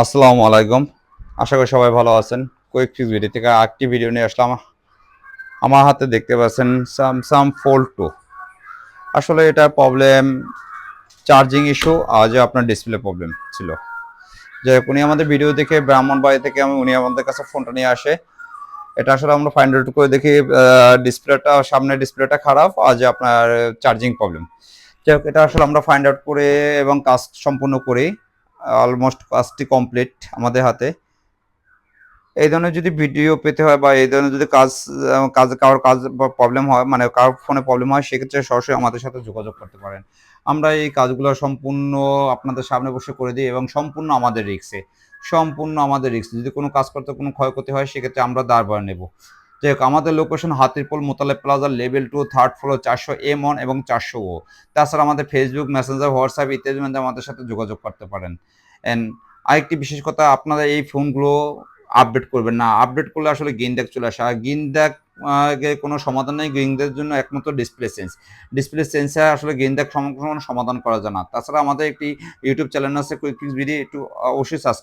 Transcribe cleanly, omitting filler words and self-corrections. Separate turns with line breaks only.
আসসালামু আলাইকুম। আশা করি সবাই ভালো আছেন। কুইক ফিক্স ভিডিও থেকে আরেকটি ভিডিও নিয়ে আসলাম। আমার হাতে দেখতে পাচ্ছেন স্যামসাং ফোল্ড 2। আসলে এটা প্রবলেম চার্জিং ইস্যু আর যে আপনার ডিসপ্লে প্রবলেম ছিল। যে উনি আমাদের ভিডিও দেখে ব্রাহ্মণবাড়ি থেকে উনি আমাদের কাছে ফোনটা নিয়ে আসে। এটা আসলে আমরা ফাইন্ড আউট করে দেখি ডিসপ্লেটা সামনের ডিসপ্লেটা খারাপ আর যে আপনার চার্জিং প্রবলেম। যাই হোক, এটা আসলে আমরা ফাইন্ড আউট করে এবং কাজ সম্পূর্ণ করি। অলমোস্ট কাজটি কমপ্লিট আমাদের হাতে। এই ধরনের যদি ভিডিও পেতে হয় বা এই ধরনের যদি কারোর কাজ বা প্রবলেম হয়, মানে কারোর ফোনে প্রবলেম হয়, সেক্ষেত্রে সরাসরি আমাদের সাথে যোগাযোগ করতে পারেন। আমরা এই কাজগুলো সম্পূর্ণ আপনাদের সামনে বসে করে দিই এবং সম্পূর্ণ আমাদের রিস্কে যদি কোনো কাজ করতে কোনো ক্ষয়ক্ষতি হয়, সেক্ষেত্রে আমরা দায়ভার নেব। যাই হোক, আমাদের location Hatirpul Motaleb plaza level 2 third floor 400 M1 এবং 400 ও। তাছাড়া আমাদের ফেসবুক মেসেঞ্জার হোয়াটসঅ্যাপ ইত্যাদির মাধ্যমে আমাদের সাথে যোগাযোগ করতে পারেন। অ্যান্ড আরেকটি বিশেষ কথা, আপনারা এই ফোনগুলো আপডেট করবেন না। আপডেট করলে আসলে গেইনড্যাক চলে আসে। আর গেইনড্যাক এর কোনো সমাধান নেই। গেইনড্যাকের জন্য একমাত্র ডিসপ্লে চেঞ্জ। ডিসপ্লে চেঞ্জে আসলে গেইনড্যাক সমাধান করা যায় না। তাছাড়া আমাদের একটি ইউটিউব চ্যানেল আছে কুইক ফিক্স ভিডিও, একটু অবশ্যই সাবস্ক্রাইব